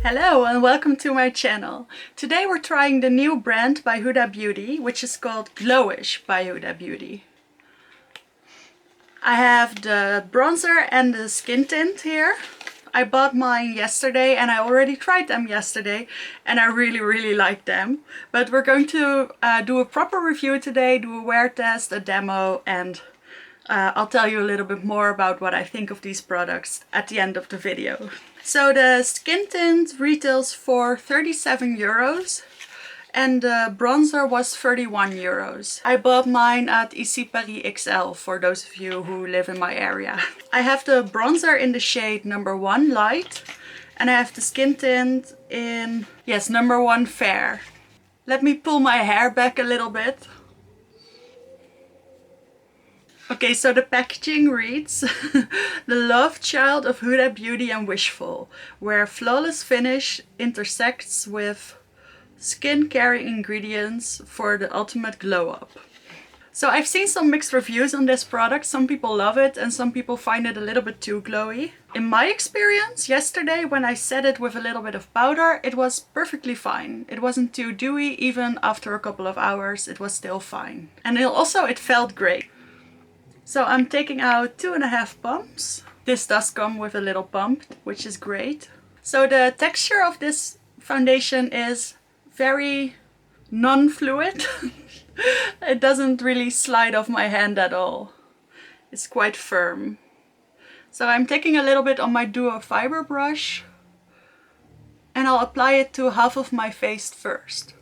Hello and welcome to my channel. Today we're trying the new brand by Huda Beauty, which is called GLOWISH by Huda Beauty. I have the bronzer and the skin tint here. I bought mine yesterday and I already tried them yesterday and I really like them. But we're going to do a proper review today, do a wear test, a demo, and I'll tell you a little bit more about what I think of these products at the end of the video. So the skin tint retails for 37 euros and the bronzer was 31 euros. I bought mine at Ici Paris XL for those of you who live in my area. I have the bronzer in the shade number 1 light and I have the skin tint in, yes, number 1 fair. Let me pull my hair back a little bit. Okay, so the packaging reads, the love child of Huda Beauty and Wishful, where flawless finish intersects with skin caring ingredients for the ultimate glow up. So I've seen some mixed reviews on this product. Some people love it and some people find it a little bit too glowy. In my experience, yesterday when I set it with a little bit of powder, it was perfectly fine. It wasn't too dewy, even after a couple of hours, it was still fine. And it felt great. So I'm taking out 2.5 pumps. This does come with a little pump, which is great. So the texture of this foundation is very non-fluid. It doesn't really slide off my hand at all. It's quite firm. So I'm taking a little bit on my duo fiber brush and I'll apply it to half of my face first.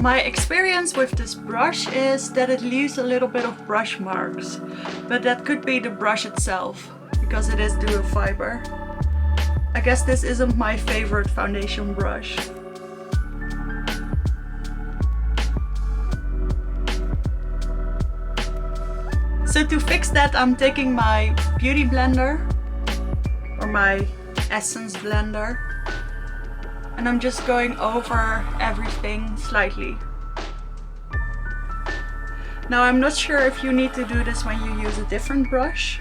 My experience with this brush is that it leaves a little bit of brush marks, but that could be the brush itself, because it is duo fiber. I guess this isn't my favorite foundation brush. So to fix that, I'm taking my beauty blender, or my essence blender, and I'm just going over everything slightly. Now I'm not sure if you need to do this when you use a different brush.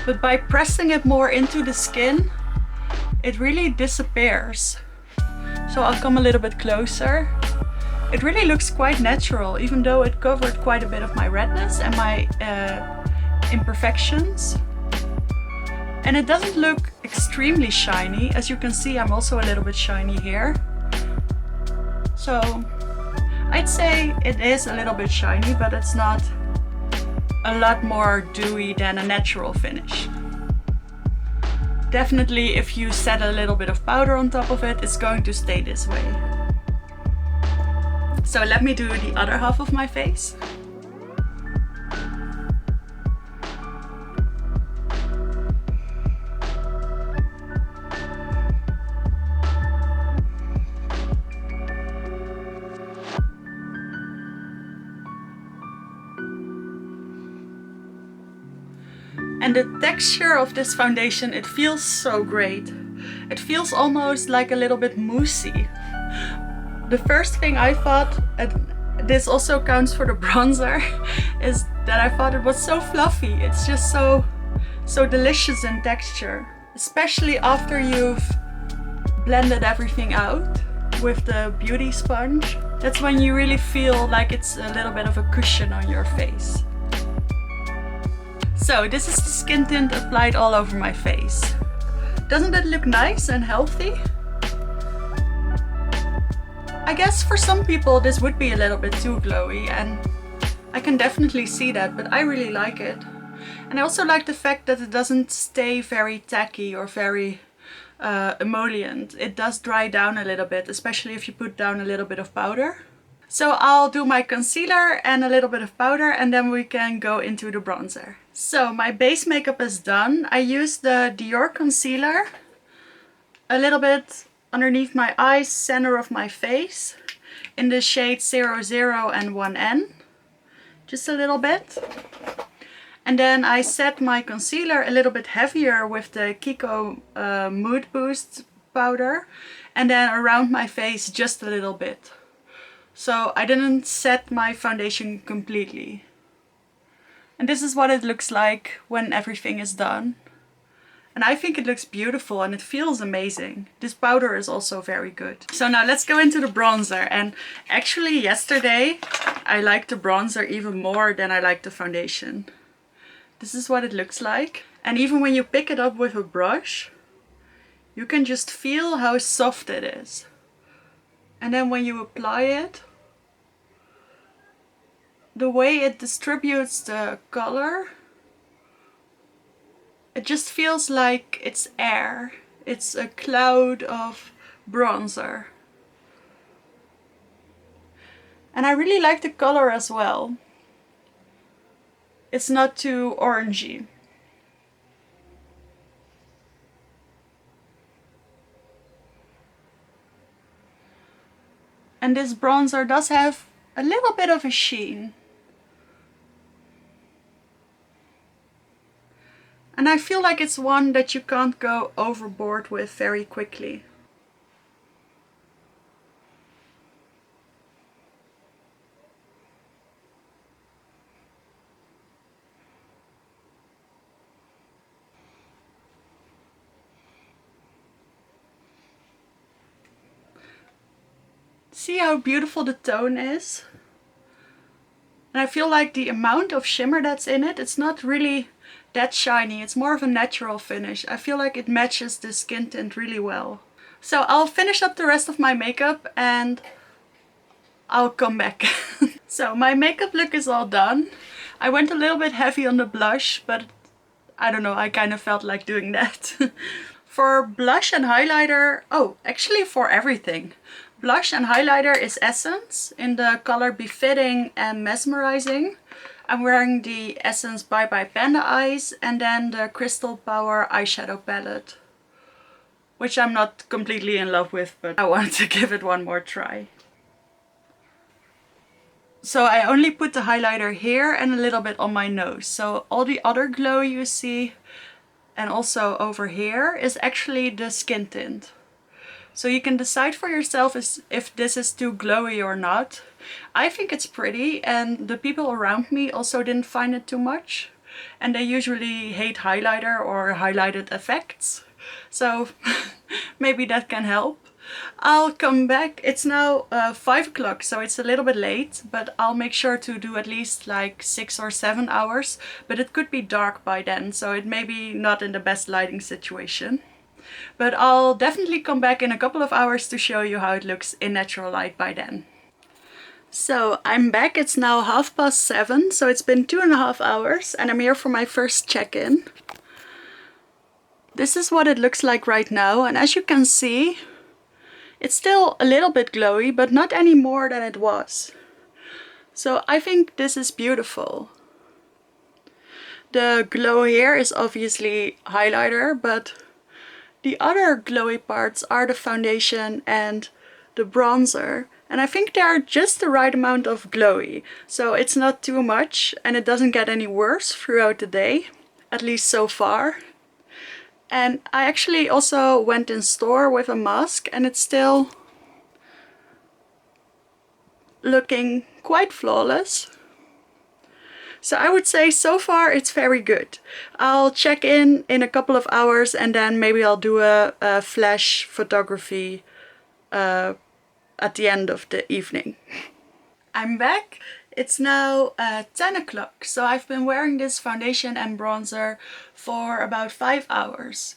But by pressing it more into the skin, it really disappears. So I'll come a little bit closer. It really looks quite natural, even though it covered quite a bit of my redness and my imperfections. And it doesn't look extremely shiny. As you can see, I'm also a little bit shiny here. So I'd say it is a little bit shiny, but it's not a lot more dewy than a natural finish. Definitely if you set a little bit of powder on top of it, it's going to stay this way. So let me do the other half of my face. And the texture of this foundation, it feels so great. It feels almost like a little bit moussey. The first thing I thought, and this also counts for the bronzer, is that I thought it was so fluffy. It's just so delicious in texture. Especially after you've blended everything out with the beauty sponge. That's when you really feel like it's a little bit of a cushion on your face. So this is the skin tint applied all over my face. Doesn't it look nice and healthy? I guess for some people this would be a little bit too glowy, and I can definitely see that, but I really like it. And I also like the fact that it doesn't stay very tacky or very emollient. It does dry down a little bit, especially if you put down a little bit of powder. So I'll do my concealer and a little bit of powder and then we can go into the bronzer. So my base makeup is done. I used the Dior concealer a little bit underneath my eyes, center of my face, in the shades 00 and 1N. Just a little bit. And then I set my concealer a little bit heavier with the Kiko Mood Boost powder. And then around my face just a little bit. So I didn't set my foundation completely. And this is what it looks like when everything is done. And I think it looks beautiful and it feels amazing. This powder is also very good. So now let's go into the bronzer. And actually yesterday I liked the bronzer even more than I liked the foundation. This is what it looks like. And even when you pick it up with a brush, you can just feel how soft it is. And then when you apply it, the way it distributes the color, it just feels like it's air. It's a cloud of bronzer. And I really like the color as well. It's not too orangey. And this bronzer does have a little bit of a sheen. And I feel like it's one that you can't go overboard with very quickly. See how beautiful the tone is? And I feel like the amount of shimmer that's in it, it's not really that shiny. It's more of a natural finish. I feel like it matches the skin tint really well. So I'll finish up the rest of my makeup and I'll come back. So my makeup look is all done. I went a little bit heavy on the blush, but I don't know, I kind of felt like doing that. For blush and highlighter, oh, actually for everything. Blush and highlighter is Essence in the color Befitting and Mesmerizing. I'm wearing the Essence Bye Bye Panda Eyes and then the Crystal Power eyeshadow palette, which I'm not completely in love with, but I wanted to give it one more try. So I only put the highlighter here and a little bit on my nose. So all the other glow you see and also over here is actually the skin tint. So you can decide for yourself if this is too glowy or not. I think it's pretty, and the people around me also didn't find it too much. And they usually hate highlighter or highlighted effects. So maybe that can help. I'll come back. It's now 5 o'clock, so it's a little bit late, but I'll make sure to do at least like 6 or 7 hours. But it could be dark by then, so it may be not in the best lighting situation. But I'll definitely come back in a couple of hours to show you how it looks in natural light by then. So I'm back, it's now 7:30, so it's been 2.5 hours and I'm here for my first check-in. This is what it looks like right now, and as you can see, it's still a little bit glowy, but not any more than it was. So I think this is beautiful. The glow here is obviously highlighter, but the other glowy parts are the foundation and the bronzer. And I think they are just the right amount of glowy. So it's not too much and it doesn't get any worse throughout the day, at least so far. And I actually also went in store with a mask and it's still looking quite flawless. So I would say so far it's very good. I'll check in a couple of hours and then maybe I'll do a flash photography at the end of the evening. I'm back. It's now 10 o'clock. So I've been wearing this foundation and bronzer for about 5 hours.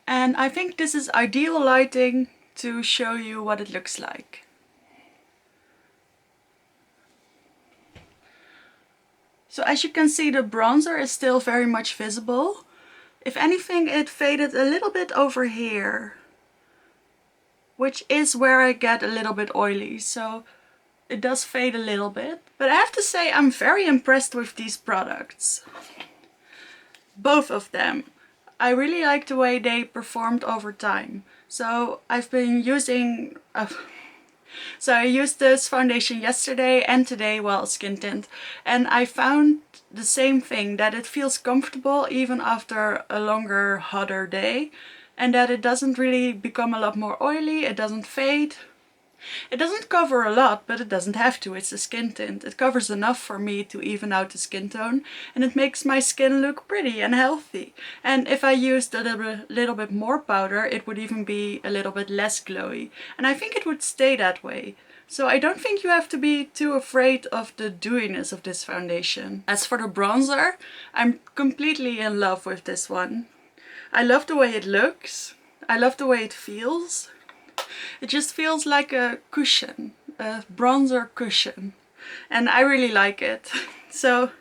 And I think this is ideal lighting to show you what it looks like. So as you can see, the bronzer is still very much visible. If anything, it faded a little bit over here, which is where I get a little bit oily. So it does fade a little bit. But I have to say, I'm very impressed with these products. Both of them. I really like the way they performed over time. So I've been using... so I used this foundation yesterday and today, well, skin tint, and I found the same thing, that it feels comfortable even after a longer, hotter day, and that it doesn't really become a lot more oily, it doesn't fade. It doesn't cover a lot, but it doesn't have to. It's a skin tint. It covers enough for me to even out the skin tone, and it makes my skin look pretty and healthy. And if I used a little bit more powder, it would even be a little bit less glowy. And I think it would stay that way. So I don't think you have to be too afraid of the dewiness of this foundation. As for the bronzer, I'm completely in love with this one. I love the way it looks. I love the way it feels. It just feels like a cushion, a bronzer cushion, and I really like it. So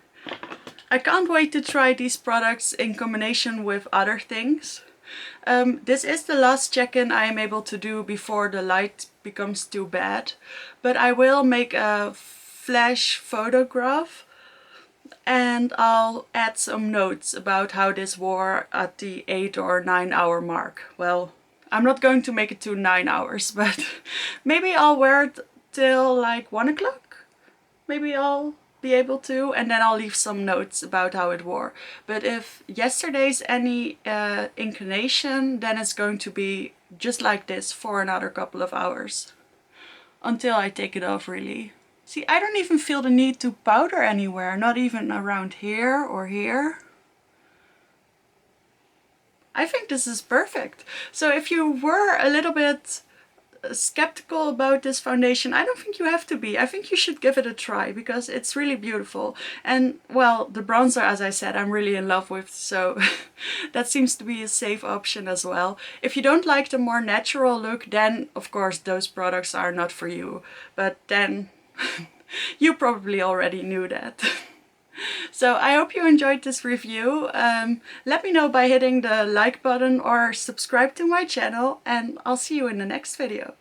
I can't wait to try these products in combination with other things. This is the last check-in I am able to do before the light becomes too bad, but I will make a flash photograph and I'll add some notes about how this wore at the 8 or 9 hour mark. Well, I'm not going to make it to 9 hours, but maybe I'll wear it till like 1 o'clock. Maybe I'll be able to, and then I'll leave some notes about how it wore. But if yesterday's any inclination, then it's going to be just like this for another couple of hours. Until I take it off, really. See, I don't even feel the need to powder anywhere, not even around here or here. I think this is perfect. So if you were a little bit skeptical about this foundation, I don't think you have to be. I think you should give it a try because it's really beautiful. And well, the bronzer, as I said, I'm really in love with, so that seems to be a safe option as well. If you don't like the more natural look, then of course those products are not for you. But then you probably already knew that. So I hope you enjoyed this review. Let me know by hitting the like button or subscribe to my channel, and I'll see you in the next video.